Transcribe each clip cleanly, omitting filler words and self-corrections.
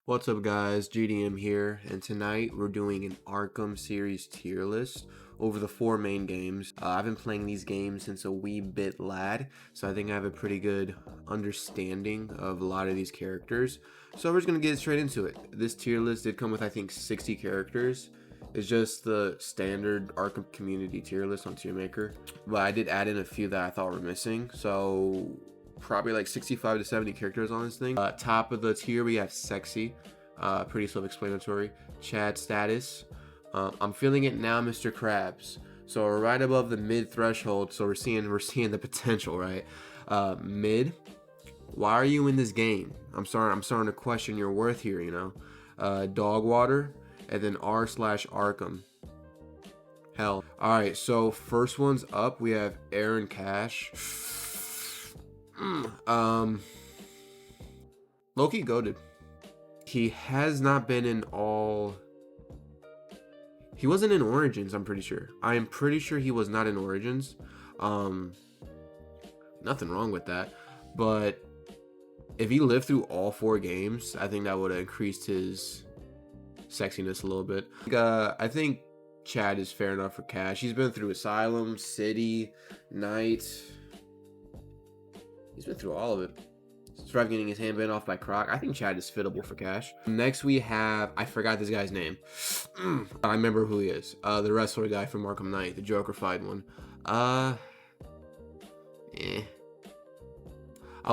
What's up guys, GDM here, and tonight we're doing an Arkham series tier list over the 4 main games. I've been playing these games since a wee bit lad, so I think I have a pretty good understanding of a lot of these characters. So we're just going to get straight into it. This tier list did come with I think 60 characters. It's just the standard Arkham community tier list on Tier Maker, but I did add in a few that I thought were missing, so probably like 65 to 70 characters on this thing. Top of the tier we have Sexy, pretty self-explanatory. Chad status, I'm feeling it now, Mr. Krabs. So we're right above the mid threshold, so we're seeing the potential, right? Mid, why are you in this game? I'm starting to question your worth here, you know. Dog water, and then r/Arkham. Hell. Alright, so first one's up, we have Aaron Cash. Loki goated. He has not been in all. He wasn't in Origins, I'm pretty sure. I am pretty sure he was not in Origins. Nothing wrong with that. But if he lived through all 4 games, I think that would have increased his sexiness a little bit. I think Chad is fair enough for Cash. He's been through Asylum, City, Night. He's been through all of it. Strive getting his hand bitten off by Croc. I think Chad is fittable for Cash. Next we have, I forgot this guy's name. I remember who he is. The wrestler guy from Arkham Knight, the Joker-fied one. I'll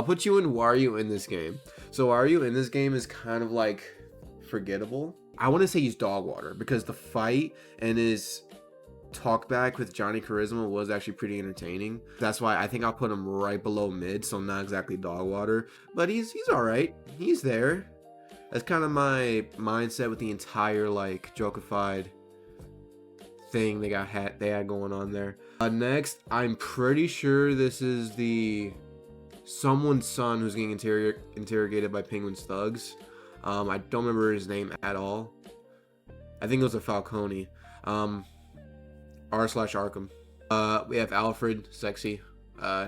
put you in Why Are You In This Game. So Why Are You In This Game is kind of like forgettable. I want to say he's dog water because the fight and his talk back with Johnny Charisma was actually pretty entertaining. That's why I think I'll put him right below mid, so not exactly dog water, but he's all right. He's there. That's kind of my mindset with the entire like Jokified thing they had going on there. Next, I'm pretty sure this is the someone's son who's getting interrogated by Penguin's thugs. I don't remember his name at all. I think it was a Falcone. r/Arkham. We have Alfred, sexy.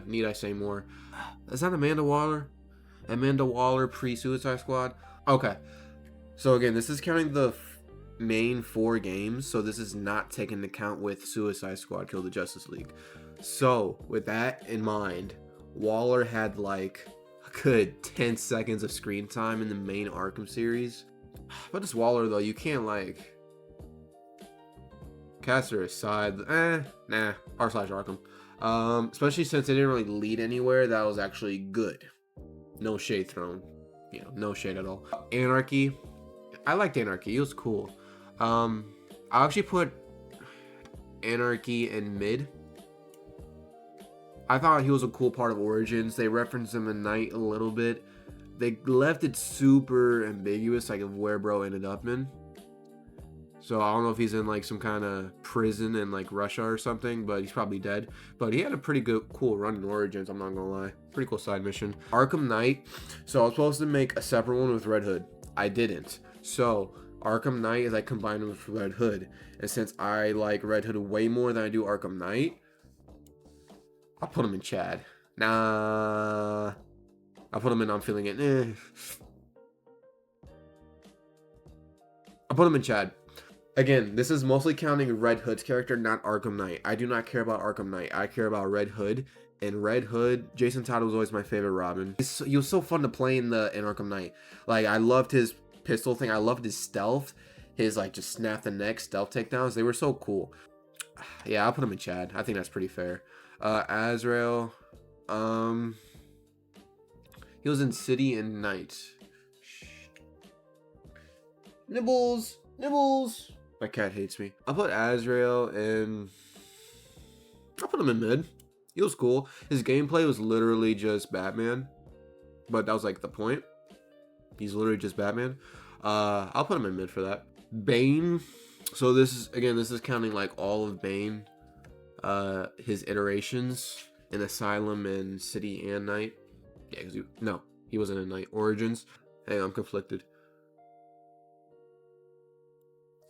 Need I say more? Is that Amanda Waller? Amanda Waller pre-Suicide Squad? Okay. So again, this is counting the main 4 games, so this is not taken into account with Suicide Squad Kill the Justice League. So with that in mind, Waller had like a good 10 seconds of screen time in the main Arkham series. But it's Waller though, you can't like Caster aside, nah, r/Arkham. Especially since they didn't really lead anywhere, that was actually good. No shade thrown. You know, no shade at all. Anarchy. I liked Anarchy, it was cool. I'll actually put Anarchy in mid. I thought he was a cool part of Origins. They referenced him in Night a little bit. They left it super ambiguous, like of where bro ended up in. So I don't know if he's in like some kind of prison in like Russia or something, but he's probably dead. But he had a pretty good, cool run in Origins, I'm not gonna lie. Pretty cool side mission. Arkham Knight. So I was supposed to make a separate one with Red Hood. I didn't. So Arkham Knight is like combined with Red Hood. And since I like Red Hood way more than I do Arkham Knight, I'll put him in Chad. Nah. I'll put him in I'm Feeling It. I'll put him in Chad. Again, this is mostly counting Red Hood's character, not Arkham Knight. I do not care about Arkham Knight. I care about Red Hood. And Red Hood, Jason Todd was always my favorite Robin. He was so fun to play in Arkham Knight. Like, I loved his pistol thing. I loved his stealth. His, like, just snap the neck stealth takedowns. They were so cool. Yeah, I'll put him in Chad. I think that's pretty fair. Azrael. He was in City and Night. Nibbles. Nibbles. My cat hates me. I'll put Azrael in. I'll put him in mid. He was cool. His gameplay was literally just Batman, but that was like the point. He's literally just Batman. I'll put him in mid for that. Bane. So this is counting like all of Bane, his iterations in Asylum and City and Night. Yeah, because he wasn't in Night. Origins. Hey, I'm conflicted.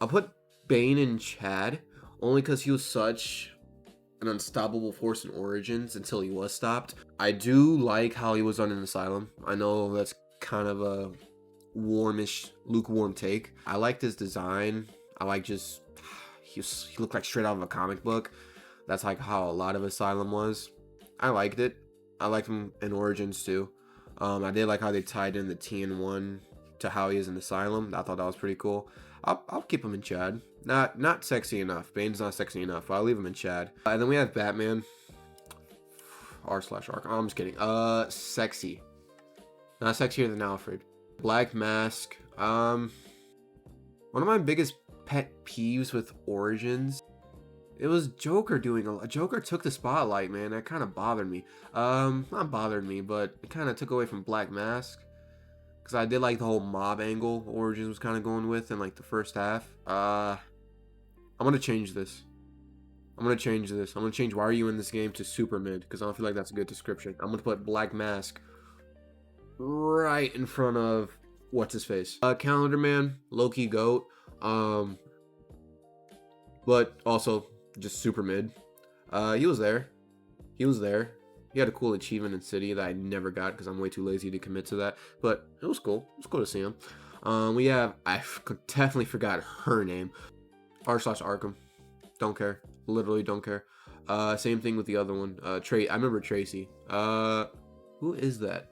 I'll put Bane in Chad only because he was such an unstoppable force in Origins until he was stopped. I do like how he was done in Asylum. I know that's kind of a warmish, lukewarm take. I liked his design. I like just he looked like straight out of a comic book. That's like how a lot of Asylum was. I liked it. I liked him in Origins too. I did like how they tied in the TN1 to how he is in Asylum. I thought that was pretty cool. I'll keep him in Chad. Not sexy enough. Bane's not sexy enough, but I'll leave him in Chad. And then we have Batman. R/Arkham. Oh, I'm just kidding. Sexy. Not sexier than Alfred. Black Mask. One of my biggest pet peeves with Origins, it was Joker doing a lot. Joker took the spotlight, man. That kind of bothered me. Not bothered me, but it kind of took away from Black Mask. Because I did like the whole mob angle Origins was kind of going with in like the first half. I'm going to change this. I'm going to change why are you in this game to super mid. Because I don't feel like that's a good description. I'm going to put Black Mask right in front of what's his face. Calendar Man, low-key GOAT. But also just super mid. He was there. He had a cool achievement in City that I never got because I'm way too lazy to commit to that. But it was cool. It was cool to see him. We have, I definitely forgot her name. R/Arkham. Don't care. Literally don't care. Same thing with the other one. I remember Tracy. Who is that?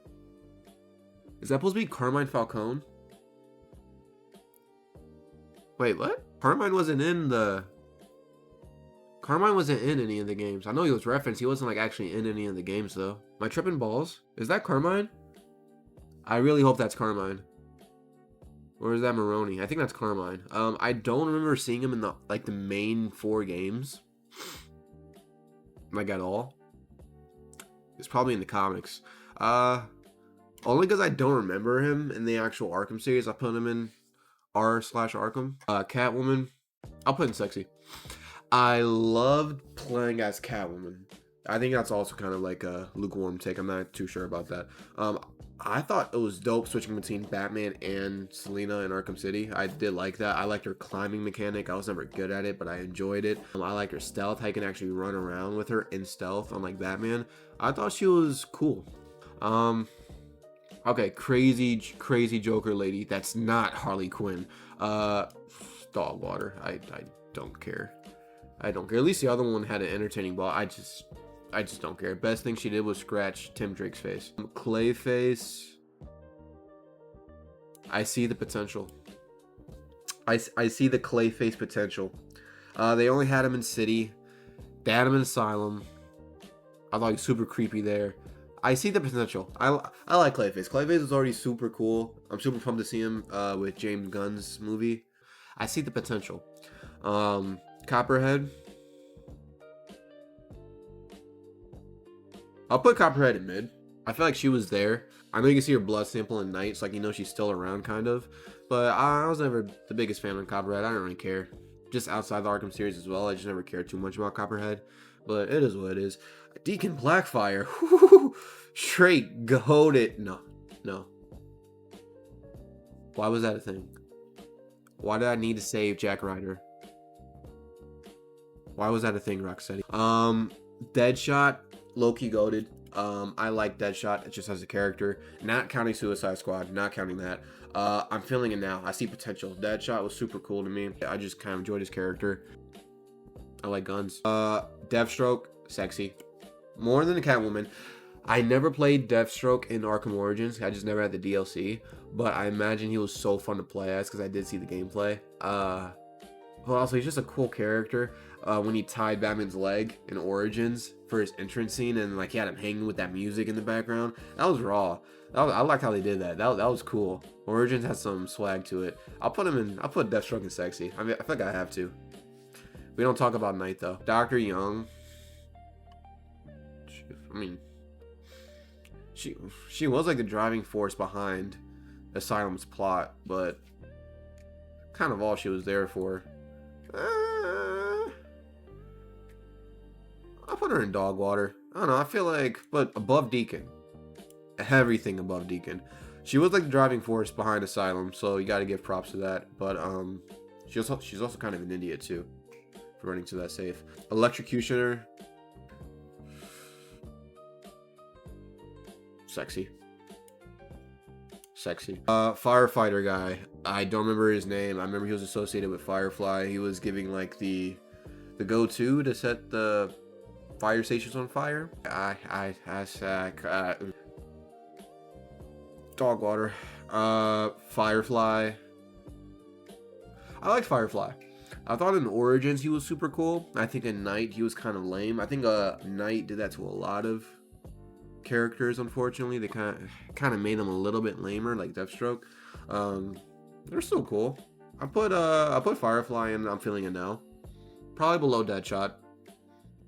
Is that supposed to be Carmine Falcone? Wait, what? Carmine wasn't in any of the games. I know he was referenced. He wasn't like actually in any of the games though. Am I tripping balls? Is that Carmine? I really hope that's Carmine. Or is that Maroni? I think that's Carmine. I don't remember seeing him in the main 4 games. Like at all. It's probably in the comics. Only because I don't remember him in the actual Arkham series. I put him in R/Arkham. Catwoman. I'll put in sexy. I loved playing as Catwoman. I think that's also kind of like a lukewarm take. I'm not too sure about that. I thought it was dope switching between Batman and Selina in Arkham City. I did like that. I liked her climbing mechanic. I was never good at it, but I enjoyed it. I liked her stealth. I can actually run around with her in stealth, unlike Batman. I thought she was cool. Okay, crazy Joker lady. That's not Harley Quinn. Dog water. I don't care. I don't care. At least the other one had an entertaining ball. I just don't care. Best thing she did was scratch Tim Drake's face. Clayface. I see the potential. I see the Clayface potential. They only had him in City. They had him in Asylum. I thought he was super creepy there. I see the potential. I like Clayface. Clayface is already super cool. I'm super pumped to see him with James Gunn's movie. I see the potential. Copperhead. I'll put Copperhead in mid. I feel like she was there. I know you can see her blood sample in Night, so like you know she's still around kind of. But I was never the biggest fan of Copperhead. I don't really care. Just outside the Arkham series as well. I just never cared too much about Copperhead. But it is what it is. Deacon Blackfire. Straight goated. No. Why was that a thing? Why did I need to save Jack Ryder? Why was that a thing, Rocksteady? Deadshot, low-key goated. I like Deadshot just as a character. Not counting Suicide Squad. Not counting that. I'm feeling it now. I see potential. Deadshot was super cool to me. I just kind of enjoyed his character. I like guns. Deathstroke, sexy. More than the Catwoman. I never played Deathstroke in Arkham Origins. I just never had the DLC. But I imagine he was so fun to play as because I did see the gameplay. But also, he's just a cool character. When he tied Batman's leg in Origins for his entrance scene and like he had him hanging with that music in the background. That was raw. I liked how they did that. That was cool. Origins has some swag to it. I'll put Deathstroke in sexy. I mean, I feel like I have to. We don't talk about Night though. Dr. Young. I mean, she was like the driving force behind Asylum's plot, but kind of all she was there for. I'll put her in dog water. I don't know. I feel like, but above Deacon, everything above Deacon. She was like the driving force behind Asylum, so you got to give props to that. But she's also kind of an idiot too for running to that safe. Electrocutioner. sexy. Firefighter guy. I don't remember his name. I remember he was associated with Firefly. He was giving like the go-to to set the fire stations on fire. Dog water. Firefly. I like Firefly. I thought in Origins he was super cool. I think in Night he was kind of lame. I think Night did that to a lot of characters, unfortunately. They kind of made them a little bit lamer, like Deathstroke. They're still cool. I put Firefly in I'm Feeling It Now. Probably below Deadshot,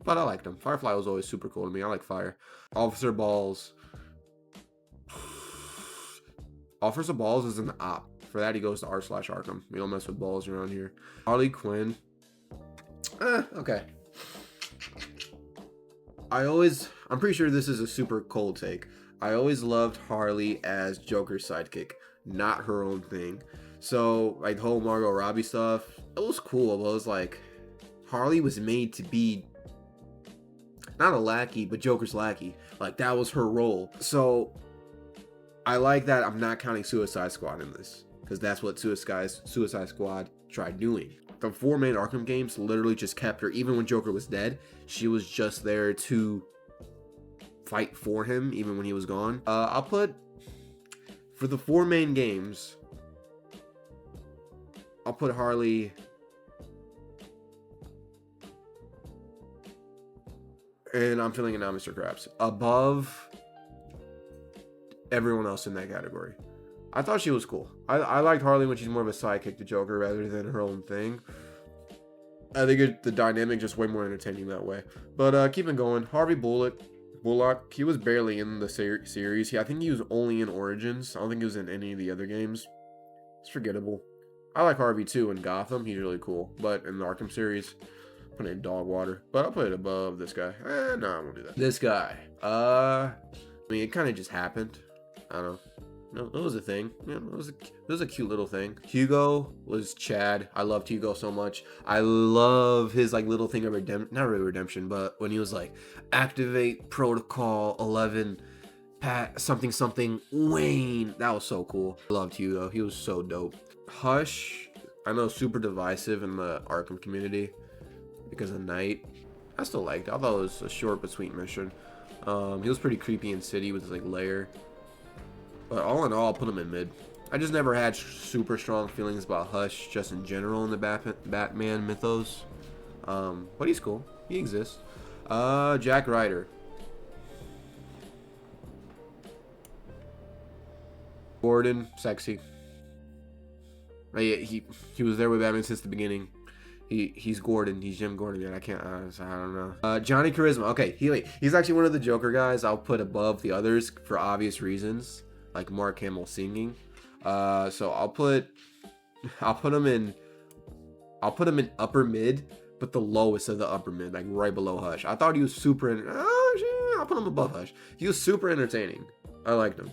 but I liked him. Firefly was always super cool to me. I like fire. Officer Balls. Officer Balls is an op. For that, he goes to r/Arkham. We don't mess with balls around here. Harley Quinn. Okay. I'm pretty sure this is a super cold take. I always loved Harley as Joker's sidekick, not her own thing. So, like, the whole Margot Robbie stuff, it was cool, but it was like, Harley was made to be not a lackey, but Joker's lackey. Like, that was her role. So, I like that I'm not counting Suicide Squad in this, because that's what Suicide Squad tried doing. The 4 main Arkham games literally just kept her, even when Joker was dead, she was just there to fight for him, even when he was gone. I'll put, for the 4 main games, I'll put Harley and I'm Feeling It Now, Mr. Krabs above everyone else in that category. I thought she was cool. I liked Harley when she's more of a sidekick to Joker rather than her own thing. I think the dynamic just way more entertaining that way. But keeping going, Harvey Bullock, he was barely in the series. I think he was only in Origins. I don't think he was in any of the other games. It's forgettable. I like Harvey too in Gotham. He's really cool. But in the Arkham series, put it in dog water. But I'll put it above this guy. No, I won't do that. This guy. I mean, it kind of just happened. I don't know. No, it was a thing. Yeah, it was a cute little thing. Hugo was Chad. I loved Hugo so much. I love his like little thing of redemption, not really redemption, but when he was like, activate protocol 11, Pat something something Wayne. That was so cool. I loved Hugo. He was so dope. Hush, I know, super divisive in the Arkham community because of Night. I still liked it. I thought it was a short but sweet mission. He was pretty creepy in City with his like lair. But all in all, I'll put him in mid. I just never had super strong feelings about Hush just in general in the Batman mythos. But he's cool. He exists. Jack Ryder. Gordon, sexy. He was there with Batman since the beginning. He's Gordon. He's Jim Gordon. Man, I don't know. Johnny Charisma. Okay, he's actually one of the Joker guys I'll put above the others for obvious reasons. Like Mark Hamill singing. So I'll put him in upper mid, but the lowest of the upper mid, like right below Hush. I thought he was super I'll put him above Hush. He was super entertaining. I liked him.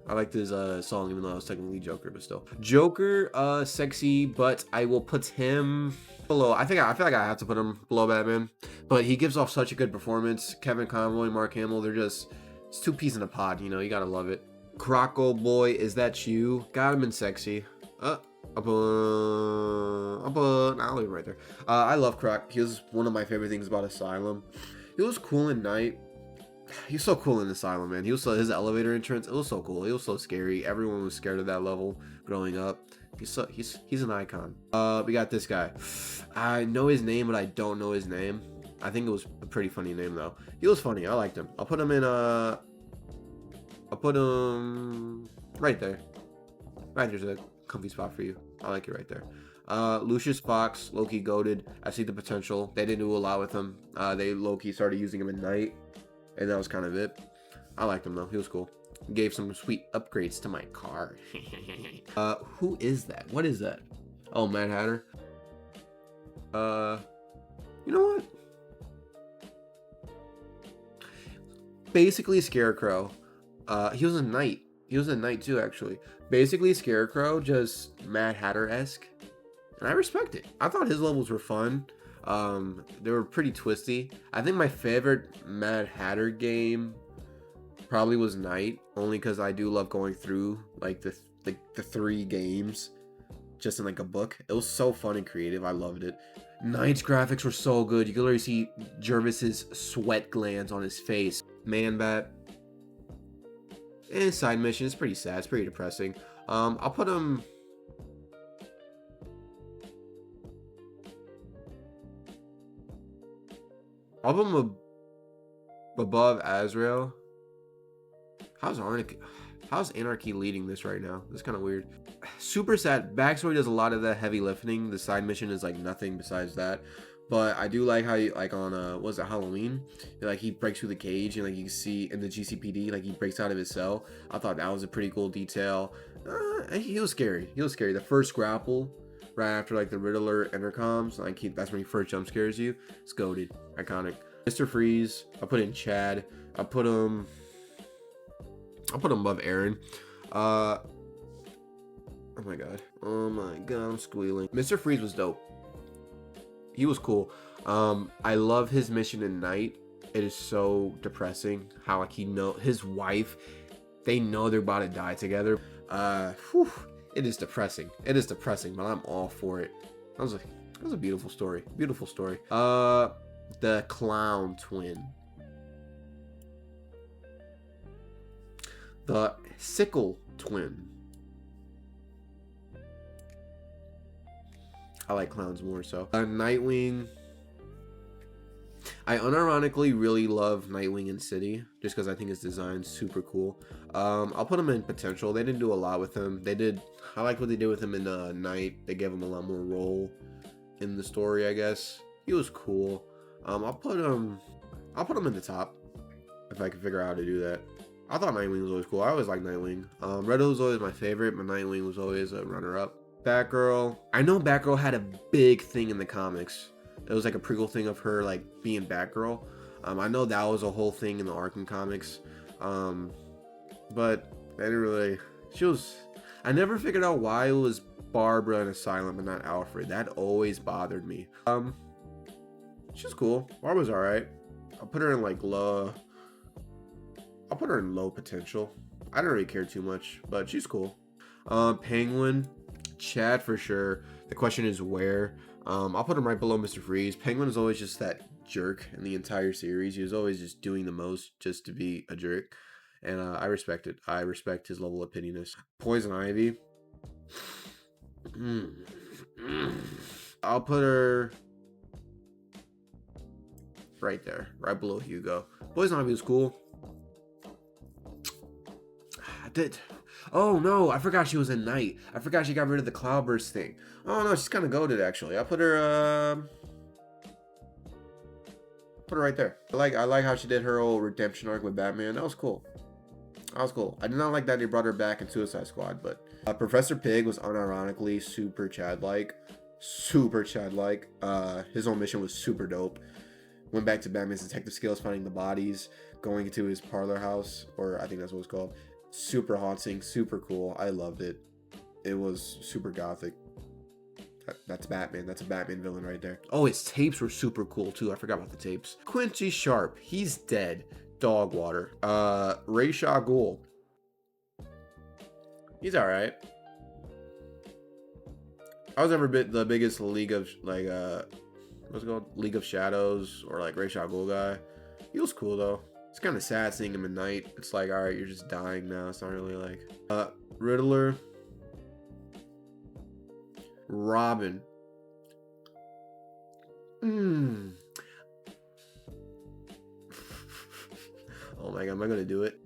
I liked his song, even though I was technically Joker, but still. Joker, sexy, but I will put him below. I feel like I have to put him below Batman. But he gives off such a good performance. Kevin Conroy, Mark Hamill, it's 2 peas in a pod, you know, you gotta love it. Croco boy, is that you? Got him in sexy. I'll leave him right there. I love Croc. He was one of my favorite things about Asylum. He was cool in Night. He's so cool in Asylum, man. His elevator entrance, it was so cool. It was so scary. Everyone was scared of that level growing up. He's an icon. We got this guy. I know his name, but I don't know his name. I think it was a pretty funny name though. He was funny. I liked him. I'll put him right there. Right there's a comfy spot for you. I like it right there. Lucius Fox, Loki goated. I see the potential. They didn't do a lot with him. They Loki started using him at Night, and that was kind of it. I liked him though. He was cool. Gave some sweet upgrades to my car. Who is that? What is that? Oh, Mad Hatter. You know what? Basically Scarecrow. He was a knight. He was a knight too, actually. Basically Scarecrow, just Mad Hatter-esque. And I respect it. I thought his levels were fun. They were pretty twisty. I think my favorite Mad Hatter game probably was Night, only because I do love going through like the like the 3 games just in like a book. It was so fun and creative. I loved it. Knight's graphics were so good. You could literally see Jervis's sweat glands on his face. Man bat. And side mission is pretty sad. It's pretty depressing. I'll put him. I'll put him above Azrael. How's Anarchy leading this right now? That's kind of weird. Super sad. Backstory does a lot of the heavy lifting. The side mission is like nothing besides that. But I do like how you, like on what was it, Halloween? Like he breaks through the cage and like you can see in the GCPD, like he breaks out of his cell. I thought that was a pretty cool detail. He was scary. He was scary. The first grapple right after like the Riddler intercoms, like that's when he first jump scares you. It's goated. Iconic. Mr. Freeze. I put in Chad. I'll put him above Aaron. Oh my god, I'm squealing. Mr. Freeze was dope. He was cool. I love his mission in Night. It is so depressing how like his wife, they know they're about to die together. It is depressing. It is depressing, but I'm all for it. That was a beautiful story. Beautiful story. The clown twin. The sickle twin. I like clowns more so. Nightwing. I unironically really love Nightwing in City just because I think his design's super cool. I'll put him in potential. They didn't do a lot with him. I like what they did with him in Night. They gave him a lot more role in the story, I guess. He was cool. I'll put him in the top if I can figure out how to do that. I thought Nightwing was always cool. I always liked Nightwing. Red Hood was always my favorite, but Nightwing was always a runner-up. Batgirl. I know Batgirl had a big thing in the comics. It was like a prequel thing of her like being Batgirl. I know that was a whole thing in the Arkham comics. But I didn't really. I never figured out why it was Barbara in Asylum and not Alfred. That always bothered me. She's cool. Barbara's alright. I'll put her in like low. I'll put her in low potential. I don't really care too much, but she's cool. Penguin. Chad for sure. The question is where. I'll put him right below Mr. Freeze. Penguin is always just that jerk in the entire series. He was always just doing the most just to be a jerk. And I respect it. I respect his level of pettiness. Poison Ivy. I'll put her right there. Right below Hugo. Poison Ivy was cool. Oh no, I forgot she was a knight. I forgot she got rid of the cloudburst thing. Oh no, she's kind of goated actually. I'll put her right there. I like how she did her old redemption arc with Batman. That was cool. That was cool. I did not like that they brought her back in Suicide Squad, but Professor Pig was unironically super Chad-like. Super Chad-like. His own mission was super dope. Went back to Batman's detective skills, finding the bodies, going into his parlor house, or I think that's what it's called. Super haunting, super cool. I loved it. It was super gothic. That's Batman. That's a Batman villain right there. Oh, his tapes were super cool too. I forgot about the tapes. Quincy Sharp. He's dead. Dog water. Ra's al Ghul. He's alright. I was never the biggest League of like what's it called? League of Shadows or like Ra's al Ghul guy. He was cool though. It's kind of sad seeing him at night. It's like, all right, you're just dying now. It's not really like Riddler. Robin. Oh my god, am I gonna do it?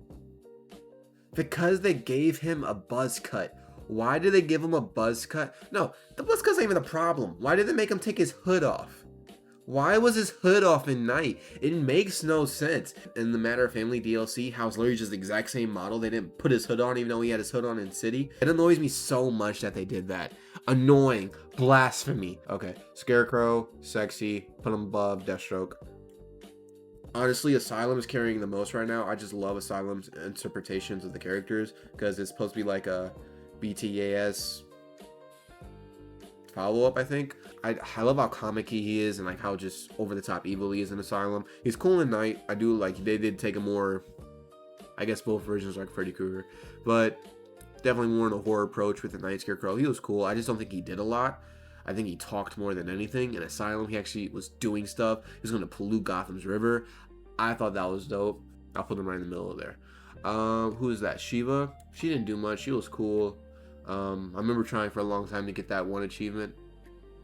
Because they gave him a buzz cut. Why did they give him a buzz cut? No, the buzz cut's not even the problem. Why did they make him take his hood off? Why was his hood off in Night? It makes no sense. In the Matter of Family DLC, how it's literally just the exact same model. They didn't put his hood on even though he had his hood on in City. It annoys me so much that they did that. Annoying. Blasphemy. Okay. Scarecrow. Sexy. Put him above Deathstroke. Honestly, Asylum is carrying the most right now. I just love Asylum's interpretations of the characters because it's supposed to be like a BTAS follow-up, I think. I love how comic-y he is and like how just over-the-top evil he is in Asylum. He's cool in Night. I do like they did take a more, I guess both versions like Freddy Krueger, but definitely more in a horror approach with the Night Scarecrow. He was cool. I just don't think he did a lot. I think he talked more than anything. In Asylum, he actually was doing stuff. He was going to pollute Gotham's river. I thought that was dope. I'll put him right in the middle of there. Who is that? Shiva. She didn't do much. She was cool. I remember trying for a long time to get that one achievement,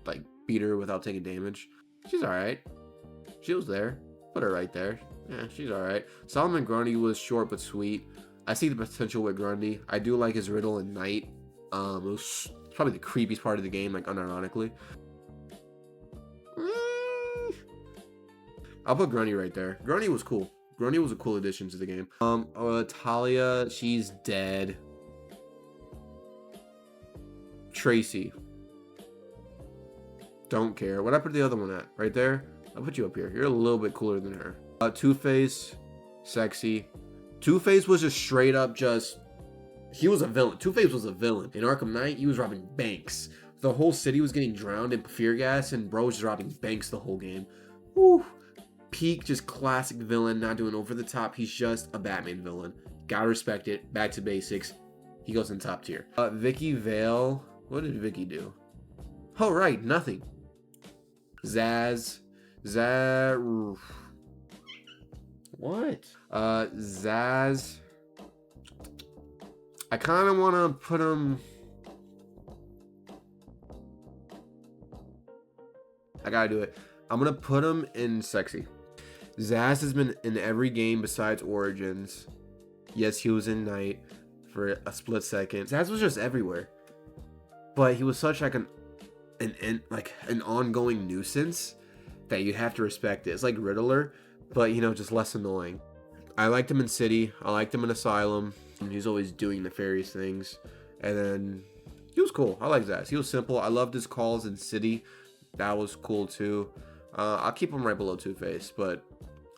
like beat her without taking damage. She's all right. She was there. Put her right there. Yeah, she's all right. Solomon Grundy was short but sweet. I see the potential with Grundy. I do like his riddle in Night. It was probably the creepiest part of the game, like unironically. I'll put Grundy right there. Grundy was cool. Grundy was a cool addition to the game. Talia, she's dead. Tracy. Don't care. What I put the other one at? Right there? I'll put you up here. You're a little bit cooler than her. Two-Face, sexy. Two-Face was just straight up just... He was a villain. Two-Face was a villain. In Arkham Knight, he was robbing banks. The whole city was getting drowned in fear gas, and bro was just robbing banks the whole game. Woo! Peak, just classic villain, not doing over the top. He's just a Batman villain. Gotta respect it. Back to basics. He goes in top tier. Vicky Vale. What did Vicky do? Oh, right. Nothing. Zaz. What? Zaz. I kind of want to put him... I gotta do it. I'm going to put him in sexy. Zaz has been in every game besides Origins. Yes, he was in Night for a split second. Zaz was just everywhere. But he was such like an ongoing nuisance that you have to respect it. It's like Riddler, but you know, just less annoying. I liked him in City. I liked him in Asylum. He's always doing nefarious things. And then he was cool. I like Zaz. He was simple. I loved his calls in City. That was cool too. I'll keep him right below Two-Face, but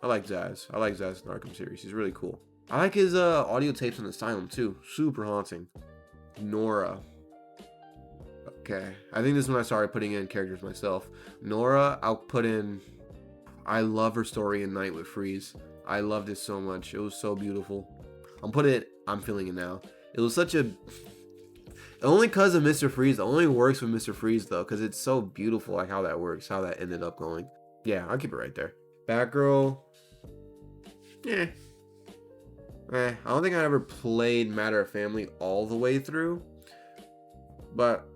I like Zaz. I like Zaz in the Arkham series. He's really cool. I like his audio tapes in Asylum too. Super haunting. Nora. Okay. I think this is when I started putting in characters myself. Nora, I'll put in... I love her story in Night with Freeze. I loved it so much. It was so beautiful. I'm feeling it now. It was such a... Only because of Mr. Freeze. It only works with Mr. Freeze though, because it's so beautiful like how that works, how that ended up going. Yeah, I'll keep it right there. Batgirl. Yeah. I don't think I ever played Matter of Family all the way through. But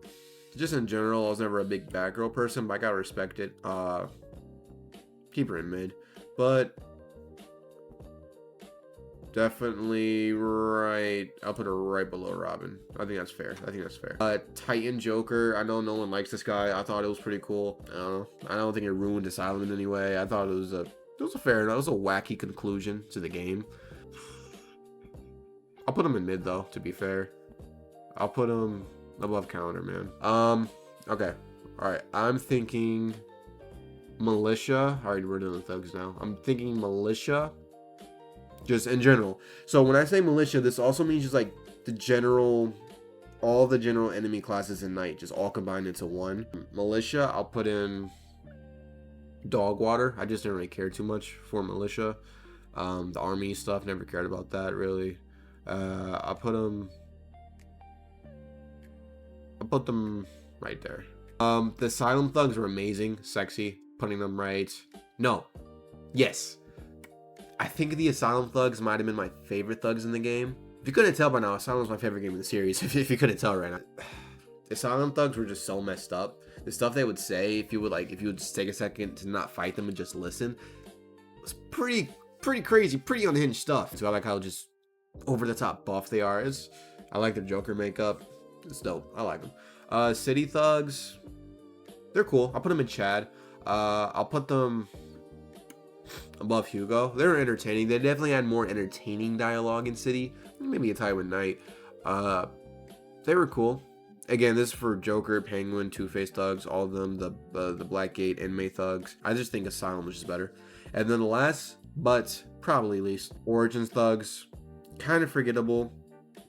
just in general, I was never a big Batgirl person, but I gotta respect it. Keep her in mid. But definitely right. I'll put her right below Robin. I think that's fair. Titan Joker. I know no one likes this guy. I thought it was pretty cool. I don't think it ruined Asylum in any way. I thought it was a fair enough. It was a wacky conclusion to the game. I'll put him in mid though, to be fair. I'll put him above Calendar Man. Okay. Alright. I'm thinking Militia. Alright, we're doing the thugs now. I'm thinking Militia. Just in general. So when I say Militia, this also means just like all the general enemy classes in Night, just all combined into one. Militia, I'll put in Dogwater. I just didn't really care too much for Militia. The army stuff, never cared about that really. I'll put them right there. The Asylum thugs were amazing, sexy. Putting them right. No. Yes. I think the Asylum thugs might have been my favorite thugs in the game. If you couldn't tell by now, Asylum's my favorite game in the series. If you couldn't tell right now. The Asylum thugs were just so messed up. The stuff they would say, if you would just take a second to not fight them and just listen, was pretty crazy, pretty unhinged stuff. So I like how just over the top buff they are. I like their Joker makeup. It's dope. I like them. City thugs, they're cool. I'll put them in Chad. I'll put them above Hugo. They were entertaining. They definitely had more entertaining dialogue in City. Maybe a tie with Night. They were cool. Again, this is for Joker, Penguin, Two-Face thugs, all of them, the Blackgate, inmate thugs. I just think Asylum is just better. And then the last, but probably least, Origins thugs. Kind of forgettable.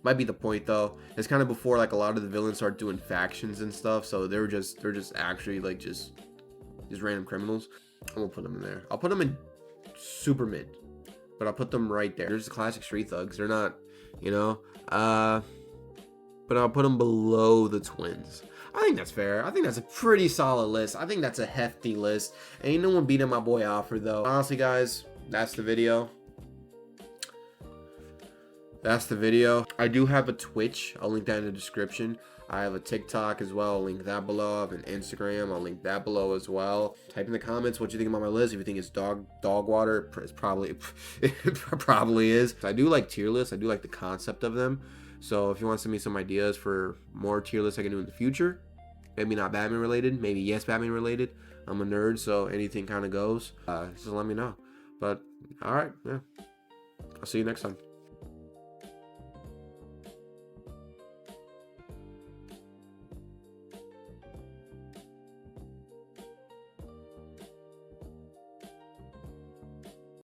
Might be the point though. It's kind of before like a lot of the villains start doing factions and stuff, so they're just actually like just random criminals. I'm gonna put them in there. I'll put them in super mid, but I'll put them right there. They're just classic street thugs. They're not, you know. but I'll put them below the Twins. I think that's fair. I think that's a pretty solid list. I think that's a hefty list. Ain't no one beating my boy Alfred, though. Honestly, guys, that's the video. I do have a Twitch. I'll link that in the description. I have a TikTok as well. I'll link that below. I have an Instagram. I'll link that below as well. Type in the comments what you think about my list. If you think it's dog water, it's probably it probably is. I do like tier lists. I do like the concept of them. So if you want to send me some ideas for more tier lists I can do in the future, maybe not Batman related, maybe yes Batman related. I'm a nerd, so anything kind of goes. Just let me know. But all right, yeah. I'll see you next time.